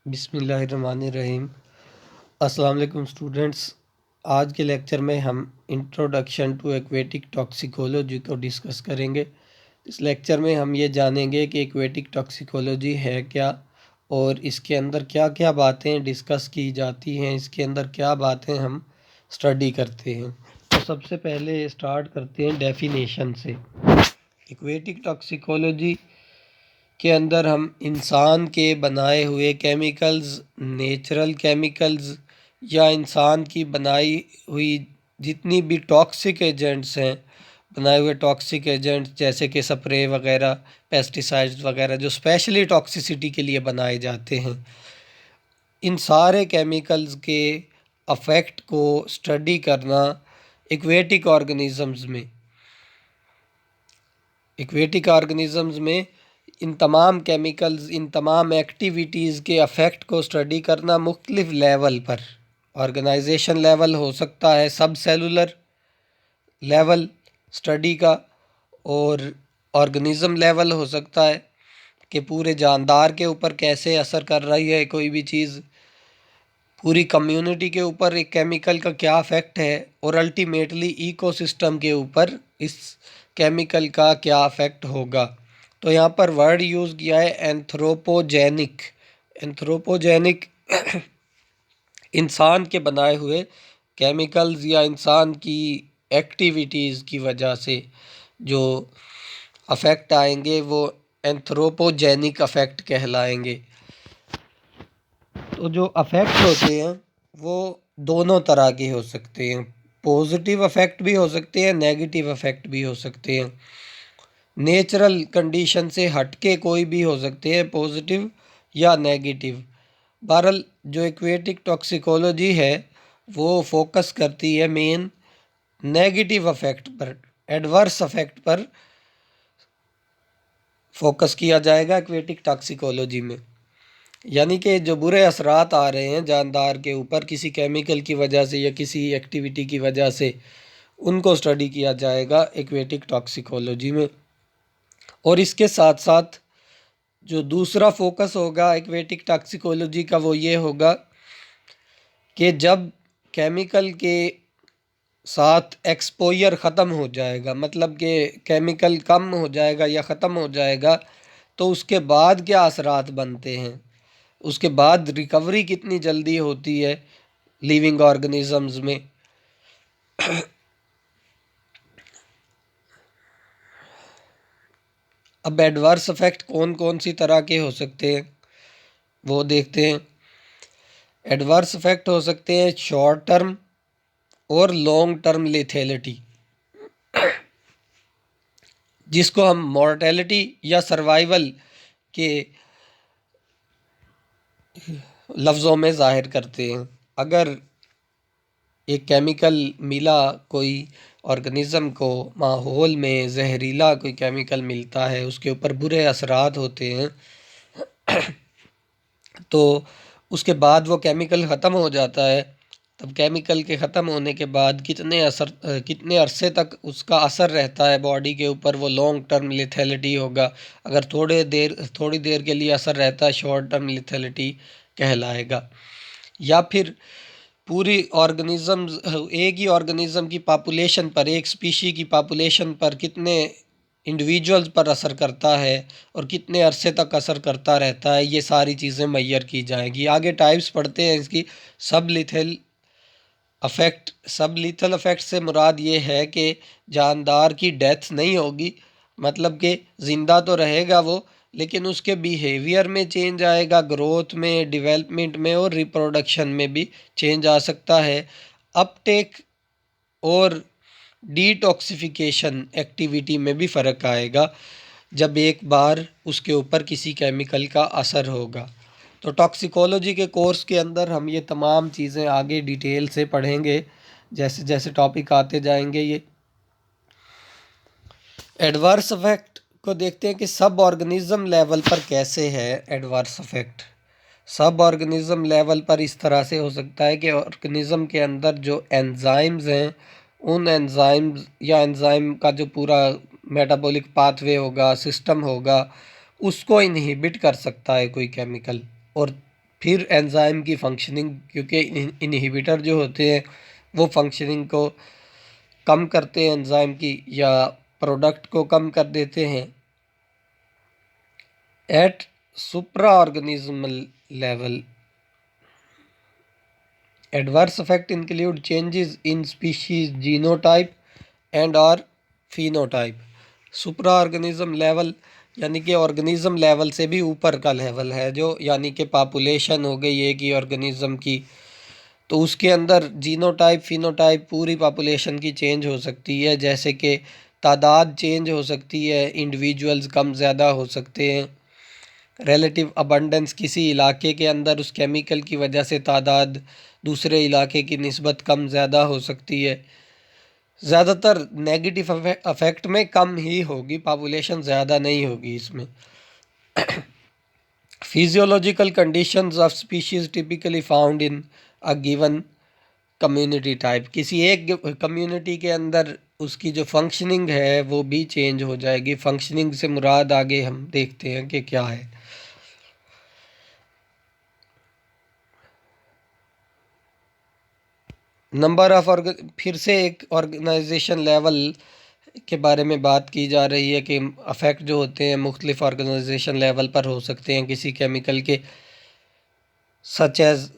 बिस्मिल्लाहिर्रहमानिर्रहीम। अस्सलाम वालेकुम स्टूडेंट्स। आज के लेक्चर में हम इंट्रोडक्शन टू एक्वेटिक टॉक्सिकोलॉजी को डिस्कस करेंगे। इस लेक्चर में हम ये जानेंगे कि एक्वेटिक टॉक्सिकोलॉजी है क्या और इसके अंदर क्या क्या बातें डिस्कस की जाती हैं, इसके अंदर क्या बातें हम स्टडी करते हैं। तो सबसे पहले स्टार्ट करते हैं डेफिनेशन से। एक्वेटिक टॉक्सिकोलॉजी के अंदर हम इंसान के बनाए हुए केमिकल्स, नेचुरल केमिकल्स या इंसान की बनाई हुई जितनी भी टॉक्सिक एजेंट्स हैं, बनाए हुए टॉक्सिक एजेंट्स जैसे कि स्प्रे वगैरह, पेस्टिसाइड्स वगैरह जो स्पेशली टॉक्सिसिटी के लिए बनाए जाते हैं, इन सारे केमिकल्स के अफेक्ट को स्टडी करना एक्वेटिक ऑर्गेनिज़म्स में इन तमाम केमिकल्स, इन तमाम एक्टिविटीज़ के अफेक्ट को स्टडी करना मुख्तलिफ लेवल पर, ऑर्गेनाइजेशन लेवल हो सकता है, सब सेलुलर लेवल स्टडी का, और ऑर्गेनिज़म लेवल हो सकता है कि पूरे जानदार के ऊपर कैसे असर कर रही है कोई भी चीज़, पूरी कम्युनिटी के ऊपर एक केमिकल का क्या अफेक्ट है, और अल्टीमेटली इकोसिस्टम के ऊपर इस केमिकल का क्या अफेक्ट होगा। तो यहाँ पर वर्ड यूज़ किया है एंथ्रोपोजेनिक। एंथ्रोपोजेनिक इंसान के बनाए हुए केमिकल्स या इंसान की एक्टिविटीज़ की वजह से जो अफेक्ट आएंगे वो एंथ्रोपोजेनिक अफेक्ट कहलाएंगे। तो जो अफेक्ट होते हैं वो दोनों तरह के हो सकते हैं, पॉजिटिव अफेक्ट भी हो सकते हैं, नेगेटिव अफेक्ट भी हो सकते हैं। नेचुरल कंडीशन से हटके कोई भी हो सकते हैं, पॉजिटिव या नेगेटिव। बहरहाल जो एक्वेटिक टॉक्सिकोलॉजी है वो फोकस करती है मेन नेगेटिव अफेक्ट पर, एडवर्स अफेक्ट पर फोकस किया जाएगा एक्वेटिक टॉक्सिकोलॉजी में। यानी कि जो बुरे असरात आ रहे हैं जानदार के ऊपर किसी केमिकल की वजह से या किसी एक्टिविटी की वजह से, उनको स्टडी किया जाएगा एक्वेटिक टॉक्सिकोलॉजी में। और इसके साथ साथ जो दूसरा फोकस होगा एक्वेटिक टॉक्सिकोलॉजी का वो ये होगा कि जब केमिकल के साथ एक्सपोजर ख़त्म हो जाएगा, मतलब कि केमिकल कम हो जाएगा या ख़त्म हो जाएगा, तो उसके बाद क्या असरात बनते हैं, उसके बाद रिकवरी कितनी जल्दी होती है लिविंग ऑर्गेनिजम्स में। अब एडवर्स इफेक्ट कौन कौन सी तरह के हो सकते हैं वो देखते हैं। एडवर्स इफेक्ट हो सकते हैं शॉर्ट टर्म और लॉन्ग टर्म लेथेलिटी, जिसको हम मॉर्टेलिटी या सर्वाइवल के लफ्ज़ों में ज़ाहिर करते हैं। अगर एक केमिकल मिला कोई ऑर्गेनिज़म को, माहौल में जहरीला कोई केमिकल मिलता है, उसके ऊपर बुरे असरात होते हैं, तो उसके बाद वो केमिकल ख़त्म हो जाता है। तब केमिकल के ख़त्म होने के बाद कितने अरसे तक उसका असर रहता है बॉडी के ऊपर, वो लॉन्ग टर्म लिथैलिटी होगा। अगर थोड़ी देर के लिए असर रहता है, शॉर्ट टर्म लिथैलिटी कहलाएगा। या फिर पूरी ऑर्गेनिज़म्स, एक ही ऑर्गेनिज़म की पॉपुलेशन पर, एक स्पीशी की पॉपुलेशन पर कितने इंडिविजुअल्स पर असर करता है और कितने अरसे तक असर करता रहता है, ये सारी चीज़ें मैयर की जाएंगी। आगे टाइप्स पढ़ते हैं इसकी। सब लिथल अफेक्ट से मुराद ये है कि जानदार की डेथ नहीं होगी, मतलब कि ज़िंदा तो रहेगा वो, लेकिन उसके बिहेवियर में चेंज आएगा, ग्रोथ में, डेवलपमेंट में और रिप्रोडक्शन में भी चेंज आ सकता है। अपटेक और डिटॉक्सिफिकेशन एक्टिविटी में भी फ़र्क आएगा जब एक बार उसके ऊपर किसी केमिकल का असर होगा। तो टॉक्सिकोलॉजी के कोर्स के अंदर हम ये तमाम चीज़ें आगे डिटेल से पढ़ेंगे जैसे जैसे टॉपिक आते जाएंगे। ये एडवर्स इफेक्ट को देखते हैं कि सब ऑर्गेनिज़म लेवल पर कैसे है एडवर्स इफेक्ट। सब ऑर्गेनिज़म लेवल पर इस तरह से हो सकता है कि ऑर्गेनिज़म के अंदर जो एंजाइम्स हैं, उन एंजाइम्स या एंजाइम का जो पूरा मेटाबॉलिक पाथवे होगा, सिस्टम होगा, उसको इनहिबिट कर सकता है कोई केमिकल, और फिर एंजाइम की फंक्शनिंग, क्योंकि इनहिबिटर जो होते हैं वो फंक्शनिंग को कम करते हैं एंजाइम की, या प्रोडक्ट को कम कर देते हैं। At supra organismal level, adverse effect include changes in species genotype and और फिनोटाइप। सुप्रा ऑर्गेनिज्म लेवल यानी कि ऑर्गेनिज्म लेवल से भी ऊपर का लेवल है जो, यानी कि पॉपुलेशन हो गई एक ही ऑर्गेनिज्म की, तो उसके अंदर जीनोटाइप फिनोटाइप पूरी पॉपुलेशन की चेंज हो सकती है। जैसे कि तादाद चेंज हो सकती है, इंडिविजुअल्स कम ज़्यादा हो सकते हैं। रिलेटिव अबंडेंस, किसी इलाके के अंदर उस केमिकल की वजह से तादाद दूसरे इलाके की निस्बत कम ज़्यादा हो सकती है। ज़्यादातर नेगेटिव अफेक्ट में कम ही होगी, पॉपुलेशन ज़्यादा नहीं होगी इसमें। Physiological conditions of species typically found in a given community type, किसी एक कम्युनिटी के अंदर उसकी जो फंक्शनिंग है वो भी चेंज हो जाएगी। फंक्शनिंग से मुराद आगे हम देखते हैं कि क्या है। नंबर ऑफ फिर से एक ऑर्गेनाइजेशन लेवल के बारे में बात की जा रही है कि अफेक्ट जो होते हैं मुख्तलिफ ऑर्गेनाइजेशन लेवल पर हो सकते हैं किसी केमिकल के, such as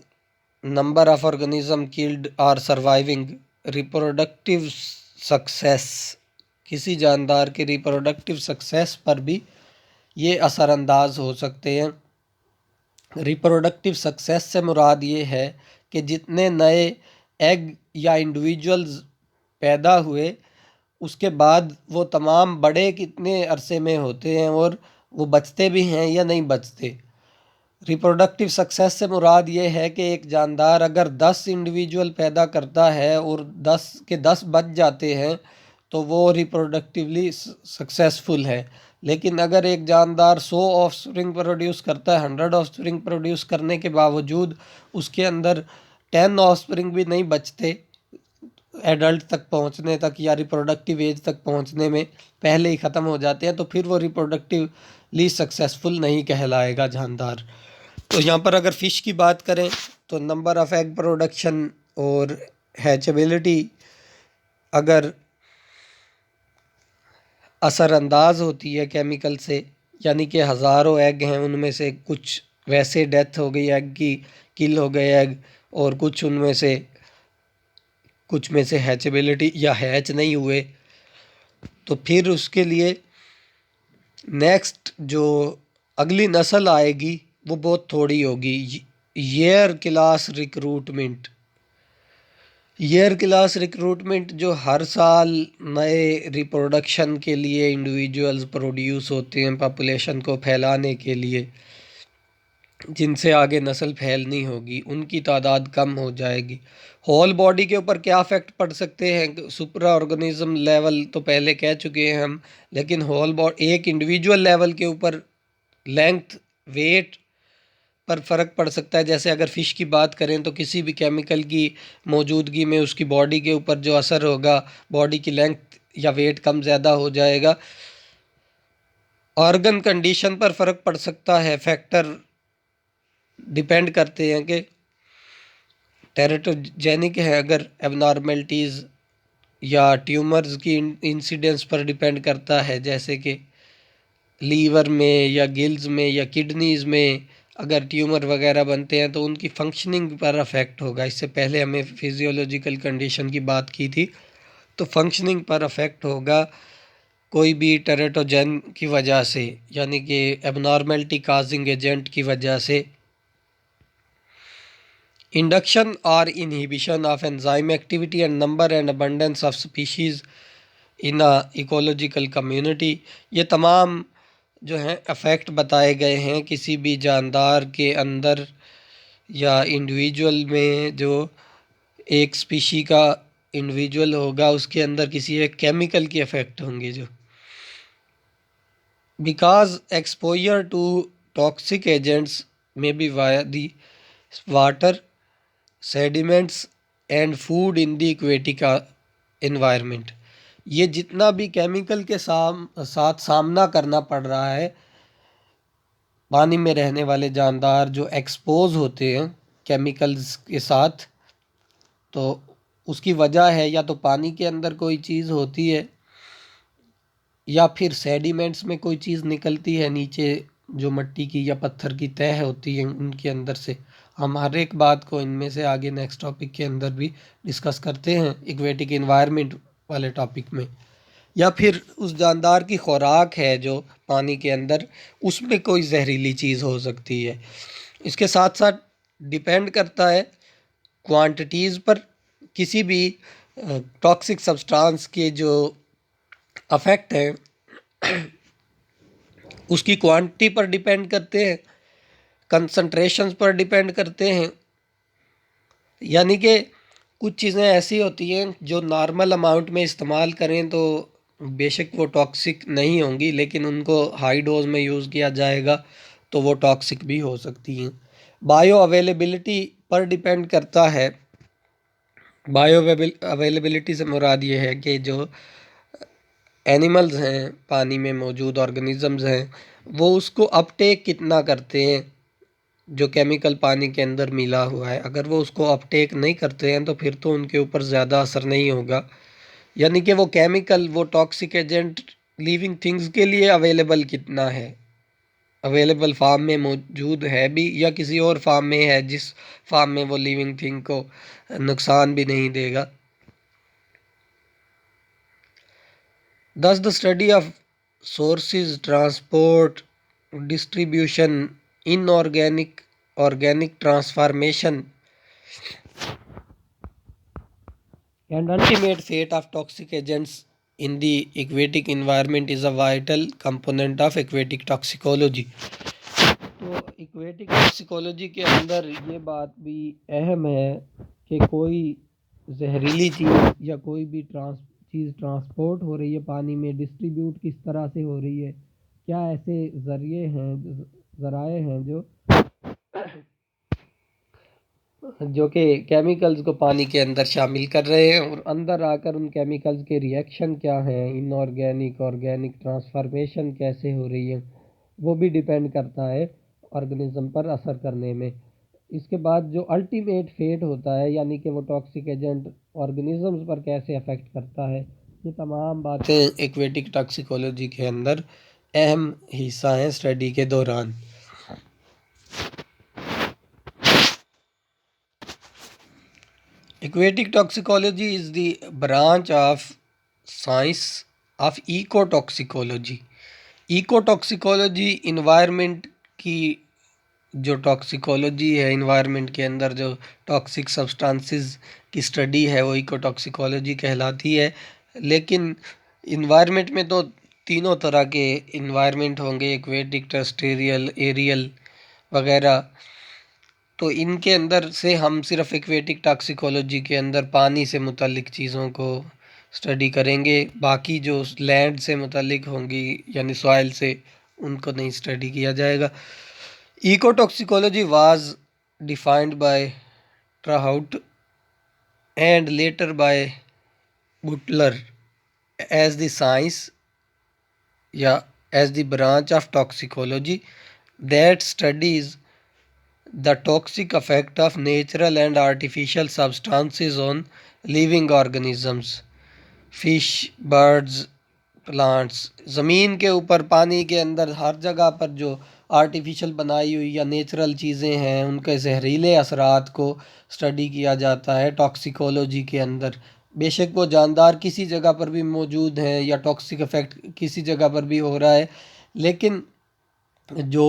number of organism killed और सर्वाइविंग, रिप्रोडक्टिव सक्सेस, किसी जानदार के रिप्रोडक्टिव सक्सेस पर भी ये असरअंदाज हो सकते हैं। रिप्रोडक्टिव सक्सेस से मुराद ये है कि जितने नए एग या इंडिविजुअल्स पैदा हुए उसके बाद वो तमाम बड़े कितने अरसे में होते हैं और वो बचते भी हैं या नहीं बचते। रिप्रोडक्टिव सक्सेस से मुराद ये है कि एक जानदार अगर 10 इंडिविजुअल पैदा करता है और 10 के 10 बच जाते हैं तो वो रिप्रोडक्टिवली सक्सेसफुल है। लेकिन अगर एक जानदार 100 ऑफस्प्रिंग प्रोड्यूस करता है, 100 ऑफस्प्रिंग प्रोड्यूस करने के बावजूद उसके अंदर 10 ऑफस्प्रिंग भी नहीं बचते एडल्ट तक पहुंचने तक या रिप्रोडक्टिव एज तक पहुंचने में, पहले ही ख़त्म हो जाते हैं, तो फिर वो रिप्रोडक्टिवली सक्सेसफुल नहीं कहलाएगा जानदार। तो यहाँ पर अगर फ़िश की बात करें तो नंबर ऑफ़ एग प्रोडक्शन और हैचेबिलिटी अगर असरअंदाज होती है केमिकल से, यानी कि हज़ारों एग हैं उनमें से कुछ वैसे डेथ हो गई एग की, किल हो गए एग, और कुछ में से हैचेबिलिटी या हैच नहीं हुए, तो फिर उसके लिए नेक्स्ट जो अगली नस्ल आएगी वो बहुत थोड़ी होगी। Year class recruitment, year class recruitment जो हर साल नए रिप्रोडक्शन के लिए इंडिविजुअल्स प्रोड्यूस होते हैं पॉपुलेशन को फैलाने के लिए, जिनसे आगे नस्ल फैलनी होगी, उनकी तादाद कम हो जाएगी। होल बॉडी के ऊपर क्या इफेक्ट पड़ सकते हैं सुपरा ऑर्गेनिज्म लेवल तो पहले कह चुके हैं हम, लेकिन होल बॉडी एक इंडिविजुअल लेवल के ऊपर लेंथ वेट पर फ़र्क पड़ सकता है। जैसे अगर फ़िश की बात करें तो किसी भी केमिकल की मौजूदगी में उसकी बॉडी के ऊपर जो असर होगा, बॉडी की लेंथ या वेट कम ज़्यादा हो जाएगा। ऑर्गन कंडीशन पर फ़र्क पड़ सकता है, फैक्टर डिपेंड करते हैं कि टेरेटोजेनिक है, अगर एबनॉर्मेलिटीज़ या ट्यूमर्स की इंसिडेंस पर डिपेंड करता है, जैसे कि लीवर में या गिल्स में या किडनीज़ में अगर ट्यूमर वगैरह बनते हैं तो उनकी फंक्शनिंग पर अफेक्ट होगा। इससे पहले हमें फिजियोलॉजिकल कंडीशन की बात की थी, तो फंक्शनिंग पर अफेक्ट होगा कोई भी टेरेटोजेन की वजह से, यानी कि एबनॉर्मेलिटी काजिंग एजेंट की वजह से। इंडक्शन और inhibition of enzyme activity and number and abundance of species in a ecological community, ये तमाम जो हैं अफेक्ट बताए गए हैं किसी भी जानदार के अंदर या इंडिविजुअल में। जो एक स्पीशी का इंडिविजुअल होगा उसके अंदर किसी एक केमिकल के इफेक्ट होंगे जो, because exposure to toxic agents में be via the water sediments and food in the aquatic environment, ये जितना भी केमिकल के साथ सामना करना पड़ रहा है पानी में रहने वाले जानदार जो एक्सपोज होते हैं केमिकल्स के साथ, तो उसकी वजह है या तो पानी के अंदर कोई चीज़ होती है या फिर सेडिमेंट्स में कोई चीज़ निकलती है नीचे, जो मिट्टी की या पत्थर की तह होती है उनके अंदर से। हम हर एक बात को इनमें से आगे नेक्स्ट टॉपिक के अंदर भी डिस्कस करते हैं एक्वेटिक इन्वायरमेंट वाले टॉपिक में। या फिर उस जानदार की खुराक है जो पानी के अंदर, उसमें कोई जहरीली चीज़ हो सकती है। इसके साथ साथ डिपेंड करता है क्वांटिटीज़ पर, किसी भी टॉक्सिक सब्सटेंस के जो अफेक्ट हैं उसकी क्वांटिटी पर डिपेंड करते हैं, कंसंट्रेशंस पर डिपेंड करते हैं। यानी कि कुछ चीज़ें ऐसी होती हैं जो नॉर्मल अमाउंट में इस्तेमाल करें तो बेशक वो टॉक्सिक नहीं होंगी, लेकिन उनको हाई डोज में यूज़ किया जाएगा तो वो टॉक्सिक भी हो सकती हैं। बायो अवेलेबिलिटी पर डिपेंड करता है। बायो अवेलेबिलिटी से मुराद ये है कि जो एनिमल्स हैं, पानी में मौजूद ऑर्गेनिजम्स हैं, वो उसको अपटेक कितना करते हैं जो केमिकल पानी के अंदर मिला हुआ है। अगर वो उसको अपटेक नहीं करते हैं तो फिर तो उनके ऊपर ज़्यादा असर नहीं होगा। यानी कि वो केमिकल, वो टॉक्सिक एजेंट लिविंग थिंग्स के लिए अवेलेबल कितना है, अवेलेबल फार्म में मौजूद है भी या किसी और फार्म में है जिस फार्म में वो लिविंग थिंग को नुकसान भी नहीं देगा। Thus, the study of sources, transport, distribution, inorganic, organic transformation, and ultimate fate of toxic agents in the aquatic environment is a vital component of aquatic toxicology. तो एक्वेटिक टॉक्सिकोलॉजी के अंदर ये बात भी अहम है कि कोई जहरीली चीज़ या कोई भी चीज़ ट्रांसपोर्ट हो रही है पानी में, डिस्ट्रीब्यूट किस तरह से हो रही है, क्या ऐसे ज़राए हैं जो कि केमिकल्स को पानी के अंदर शामिल कर रहे हैं, और अंदर आकर उन केमिकल्स के रिएक्शन क्या हैं, इनऑर्गेनिक ऑर्गेनिक ट्रांसफॉर्मेशन कैसे हो रही है, वो भी डिपेंड करता है ऑर्गेनिज्म पर असर करने में। इसके बाद जो अल्टीमेट फेट होता है, यानी कि वो टॉक्सिक एजेंट ऑर्गेनिजम्स पर कैसे अफेक्ट करता है, ये तमाम बातें एक्वेटिक टॉक्सिकोलॉजी के अंदर अहम हिस्सा हैं स्टडी के दौरान। Aquatic toxicology is the branch of science of ecotoxicology. Ecotoxicology environment की जो टॉक्सिकोलॉजी है, इन्वायरमेंट के अंदर जो टॉक्सिक सब्सटेंसेस की स्टडी है वो इकोटॉक्सिकोलॉजी कहलाती है। लेकिन इन्वायरमेंट में तो तीनों तरह के इन्वायरमेंट होंगे, एक्वेटिक, टेरेस्ट्रियल, एरियल वगैरह। तो इनके अंदर से हम सिर्फ एक्वेटिक टॉक्सिकोलॉजी के अंदर पानी से मुतल्लिक चीज़ों को स्टडी करेंगे, बाकी जो लैंड से मुतल्लिक होंगी यानी सॉइल से, उनको नहीं स्टडी किया जाएगा। Ecotoxicology was defined by Trout and later by Butler as the science या as the branch of toxicology that studies the toxic effect of natural and artificial substances on living organisms, fish, birds, plants। ज़मीन के ऊपर, पानी के अंदर, हर जगह पर जो आर्टिफिशियल बनाई हुई या नेचुरल चीज़ें हैं उनके जहरीले असरात को स्टडी किया जाता है टॉक्सिकोलॉजी के अंदर। बेशक वो जानदार किसी जगह पर भी मौजूद हैं या टॉक्सिक इफ़ेक्ट किसी जगह पर भी हो रहा है, लेकिन जो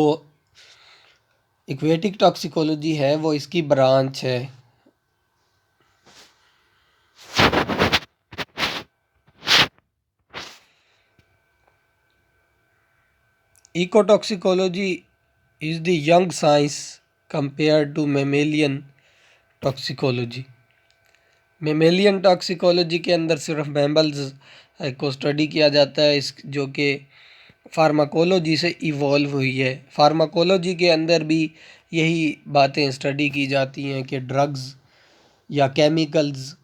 एक्वेटिक टॉक्सिकोलॉजी है वो इसकी ब्रांच है। Ecotoxicology is the young science compare to mammalian toxicology. Mammalian toxicology के अंदर सिर्फ मैमल्स को स्टडी किया जाता है, इस जो कि फार्माकोलॉजी से इवॉल्व हुई है। फार्माकोलॉजी के अंदर भी यही बातें स्टडी की जाती हैं कि ड्रग्स या केमिकल्स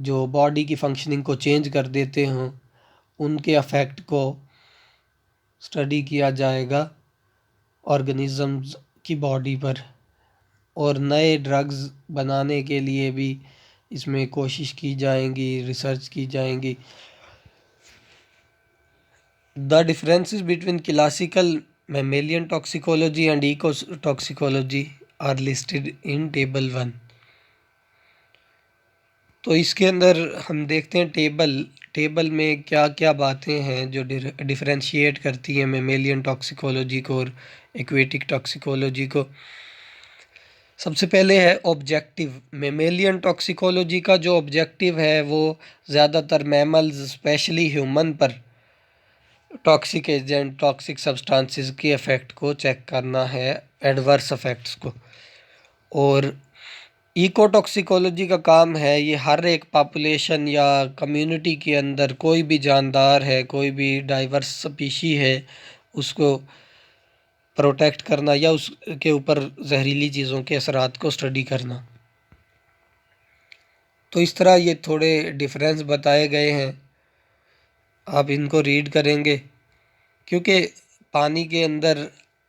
जो बॉडी की फंक्शनिंग को चेंज कर देते हों, उनके अफेक्ट को स्टडी किया जाएगा। ऑर्गेनिजम्स की बॉडी पर, और नए ड्रग्स बनाने के लिए भी इसमें कोशिश की जाएंगी, रिसर्च की जाएंगी। The differences between classical mammalian toxicology and eco toxicology are listed in table 1। तो इसके अंदर हम देखते हैं टेबल में क्या क्या बातें हैं जो डिफरेंशिएट करती हैं मैमेलियन टॉक्सिकोलॉजी को और एक्वेटिक टॉक्सिकोलॉजी को। सबसे पहले है ऑब्जेक्टिव। मैमेलियन टॉक्सिकोलॉजी का जो ऑब्जेक्टिव है वो ज़्यादातर मैमल्स स्पेशली ह्यूमन पर टॉक्सिक एजेंट, टॉक्सिक सब्सटेंसेस के इफ़ेक्ट को चेक करना है, एडवर्स इफ़ेक्ट्स को। और इकोटॉक्सिकोलॉजी का काम है ये हर एक पॉपुलेशन या कम्युनिटी के अंदर कोई भी जानदार है, कोई भी डाइवर्स स्पीशी है, उसको प्रोटेक्ट करना या उसके ऊपर जहरीली चीज़ों के असरात को स्टडी करना। तो इस तरह ये थोड़े डिफरेंस बताए गए हैं, आप इनको रीड करेंगे। क्योंकि पानी के अंदर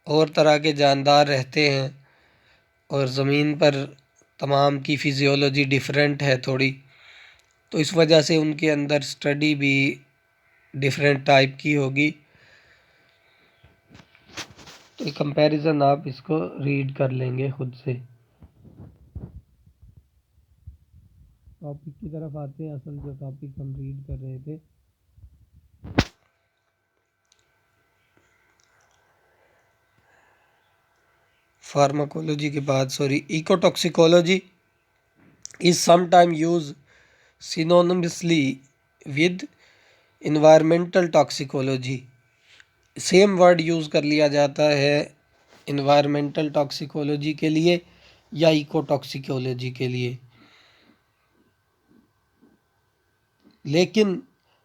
और तरह के जानदार रहते हैं और ज़मीन पर तमाम की फिजियोलॉजी डिफरेंट है थोड़ी, तो इस वजह से उनके अंदर स्टडी भी डिफरेंट टाइप की होगी। तो कंपैरिजन आप इसको रीड कर लेंगे खुद से। टॉपिक की तरफ आते हैं, असल जो टॉपिक हम रीड कर रहे थे। फार्माकोलॉजी के बाद ecotoxicology is sometime use synonymously with environmental toxicology. Same word use कर लिया जाता है इन्वायरमेंटल टॉक्सिकोलॉजी के लिए या इकोटॉक्सिकोलॉजी के लिए, लेकिन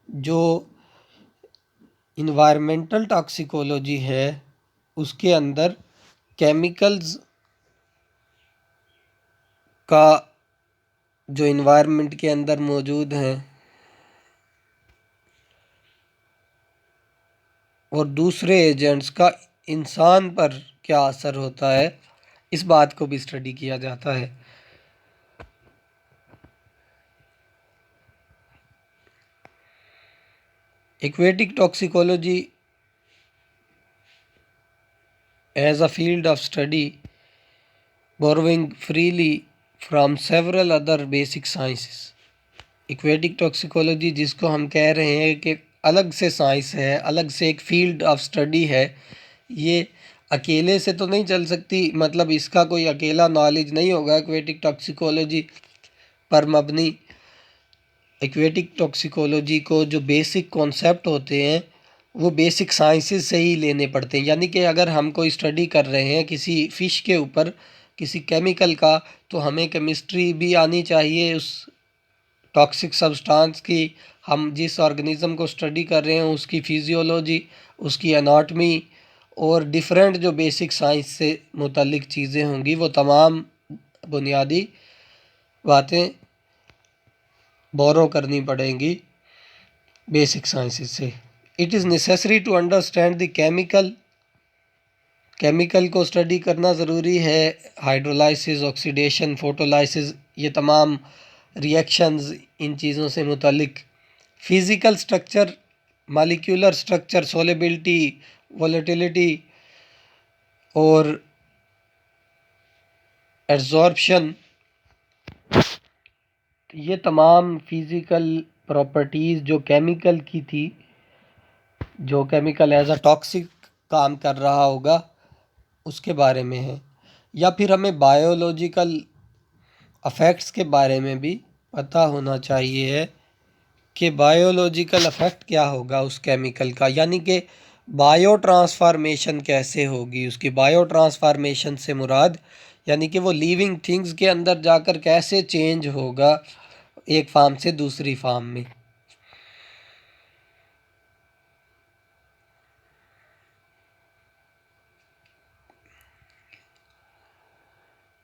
जो इन्वायरमेंटल टॉक्सिकोलॉजी है उसके अंदर केमिकल्स का जो इन्वायरमेंट के अंदर मौजूद हैं और दूसरे एजेंट्स का इंसान पर क्या असर होता है, इस बात को भी स्टडी किया जाता है। Aquatic toxicology as a field of study borrowing freely from several other basic sciences। Aquatic toxicology जिसको हम कह रहे हैं कि अलग से साइंस है, अलग से एक फील्ड ऑफ स्टडी है, ये अकेले से तो नहीं चल सकती, मतलब इसका कोई अकेला नॉलेज नहीं होगा एक्वेटिक टॉक्सिकोलॉजी पर मबनी। एक्वेटिक टॉक्सिकोलॉजी को जो बेसिक कॉन्सेप्ट होते हैं वो बेसिक साइंसेस से ही लेने पड़ते हैं। यानी कि अगर हम कोई स्टडी कर रहे हैं किसी फ़िश के ऊपर किसी केमिकल का, तो हमें केमिस्ट्री भी आनी चाहिए उस टॉक्सिक सब्सटेंस की। हम जिस ऑर्गेनिज़म को स्टडी कर रहे हैं उसकी फिजियोलॉजी, उसकी एनाटमी और डिफरेंट जो बेसिक साइंस से मुतल्लिक चीज़ें होंगी वो तमाम बुनियादी बातें बोरो करनी पड़ेंगी बेसिक साइंसेस से। It is necessary to understand the chemical को स्टडी करना ज़रूरी है। हाइड्रोलाइसिस, ऑक्सीडेशन, फोटोलाइसिस, ये तमाम रिएक्शंस इन चीज़ों से मुतल्लिक। Physical structure, molecular structure, solubility, volatility और एब्जॉर्प्शन, ये तमाम फिज़िकल प्रॉपर्टीज़ जो केमिकल की थी, जो केमिकल एज अ टॉक्सिक काम कर रहा होगा उसके बारे में है। या फिर हमें बायोलॉजिकल अफेक्ट्स के बारे में भी पता होना चाहिए है कि बायोलॉजिकल अफेक्ट क्या होगा उस केमिकल का, यानी कि बायो ट्रांसफॉर्मेशन कैसे होगी उसकी। बायो ट्रांसफॉर्मेशन से मुराद यानी कि वो लिविंग थिंग्स के अंदर जाकर कैसे चेंज होगा एक फार्म से दूसरी फार्म में।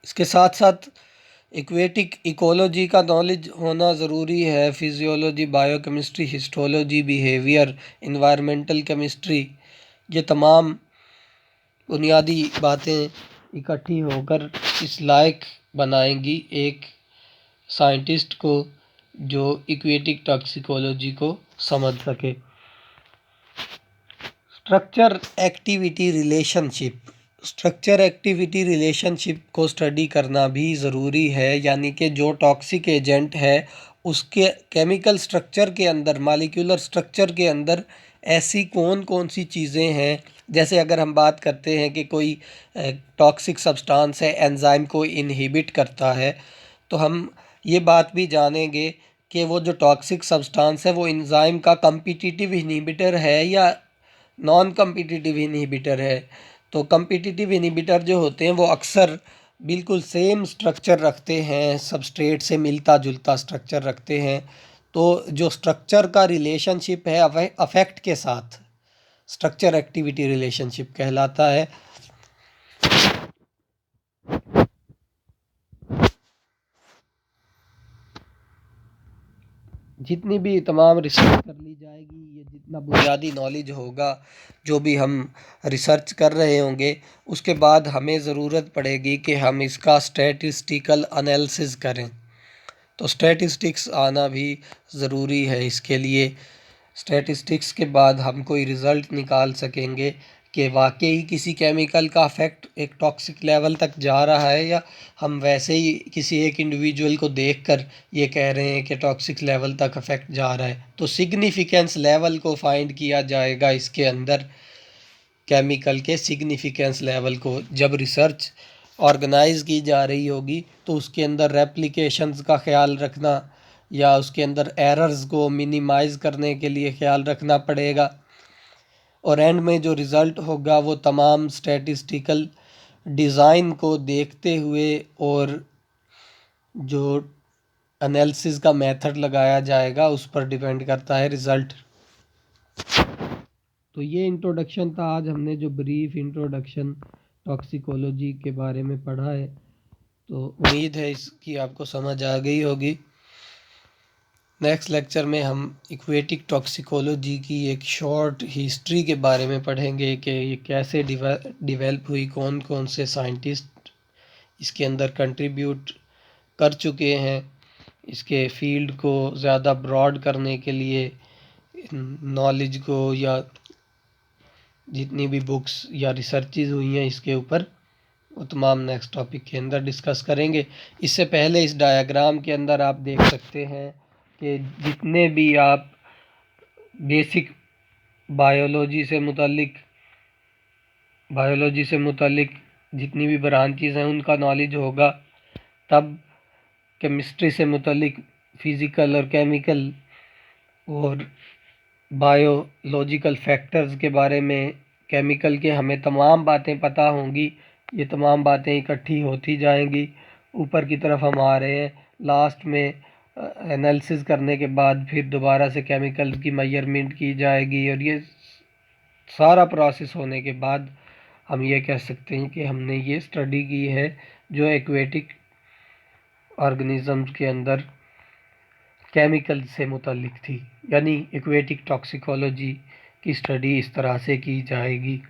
इसके साथ साथ एक्वेटिक इकोलॉजी का नॉलेज होना ज़रूरी है। Physiology, biochemistry, histology, behaviour, environmental chemistry, ये तमाम बुनियादी बातें इकट्ठी होकर इस लायक बनाएंगी एक साइंटिस्ट को जो इक्वेटिक टॉक्सिकोलॉजी को समझ सके। स्ट्रक्चर एक्टिविटी रिलेशनशिप को स्टडी करना भी ज़रूरी है, यानी कि जो टॉक्सिक एजेंट है उसके केमिकल स्ट्रक्चर के अंदर, मॉलिक्यूलर स्ट्रक्चर के अंदर ऐसी कौन कौन सी चीज़ें हैं। जैसे अगर हम बात करते हैं कि कोई टॉक्सिक सब्सटेंस है, एंजाइम को इनहिबिट करता है, तो हम ये बात भी जानेंगे कि वो जो टॉक्सिक सब्सटेंस है वो एंजाइम का कम्पिटिटिव इनहिबिटर है या नॉन कम्पिटिटिव इनहिबिटर है। तो कम्पिटिटिव इनहिबिटर जो होते हैं वो अक्सर बिल्कुल सेम स्ट्रक्चर रखते हैं, सबस्ट्रेट से मिलता जुलता स्ट्रक्चर रखते हैं। तो जो स्ट्रक्चर का रिलेशनशिप है अफेक्ट के साथ, स्ट्रक्चर एक्टिविटी रिलेशनशिप कहलाता है। जितनी भी तमाम रिसर्च कर ली जाएगी, ये जितना बुनियादी नॉलेज होगा जो भी हम रिसर्च कर रहे होंगे, उसके बाद हमें ज़रूरत पड़ेगी कि हम इसका स्टैटिस्टिकल एनालिसिस करें। तो स्टैटिस्टिक्स आना भी ज़रूरी है। इसके लिए स्टैटिस्टिक्स के बाद हम कोई रिज़ल्ट निकाल सकेंगे कि वाकई किसी केमिकल का इफ़ेक्ट एक टॉक्सिक लेवल तक जा रहा है या हम वैसे ही किसी एक इंडिविजुअल को देखकर ये कह रहे हैं कि टॉक्सिक लेवल तक इफ़ेक्ट जा रहा है। तो सिग्निफिकेंस लेवल को फाइंड किया जाएगा इसके अंदर, केमिकल के सिग्निफिकेंस लेवल को। जब रिसर्च ऑर्गेनाइज़ की जा रही होगी तो उसके अंदर रेप्लिकेशंस का ख्याल रखना या उसके अंदर एरर्स को मिनिमाइज़ करने के लिए ख्याल रखना पड़ेगा। और एंड में जो रिज़ल्ट होगा वो तमाम स्टैटिस्टिकल डिज़ाइन को देखते हुए और जो एनालिसिस का मेथड लगाया जाएगा उस पर डिपेंड करता है रिज़ल्ट। तो ये इंट्रोडक्शन था, आज हमने जो ब्रीफ इंट्रोडक्शन टॉक्सिकोलॉजी के बारे में पढ़ा है। तो उम्मीद है इसकी आपको समझ आ गई होगी। नेक्स्ट लेक्चर में हम इक्वेटिक टॉक्सिकोलॉजी की एक शॉर्ट हिस्ट्री के बारे में पढ़ेंगे कि ये कैसे डिवेल्प हुई, कौन कौन से साइंटिस्ट इसके अंदर कंट्रीब्यूट कर चुके हैं, इसके फील्ड को ज़्यादा ब्रॉड करने के लिए नॉलेज को, या जितनी भी बुक्स या रिसर्चेज हुई हैं इसके ऊपर, वो तमाम नेक्स्ट टॉपिक के अंदर डिस्कस करेंगे। इससे पहले इस डायग्राम के अंदर आप देख सकते हैं कि जितने भी आप बेसिक बायोलॉजी से मुतल्लिक जितनी भी ब्रांचेस हैं उनका नॉलेज होगा, तब केमिस्ट्री से मुतल्लिक फिज़िकल और केमिकल और बायोलॉजिकल फैक्टर्स के बारे में, केमिकल के हमें तमाम बातें पता होंगी। ये तमाम बातें इकट्ठी होती जाएंगी, ऊपर की तरफ हम आ रहे हैं। लास्ट में एनालिसिस करने के बाद फिर दोबारा से केमिकल की मेजरमेंट की जाएगी, और ये सारा प्रोसेस होने के बाद हम ये कह सकते हैं कि हमने ये स्टडी की है जो एक्वेटिक ऑर्गेनिज़म्स के अंदर केमिकल से मुतल्लिक थी। यानी एक्वेटिक टॉक्सिकोलॉजी की स्टडी इस तरह से की जाएगी।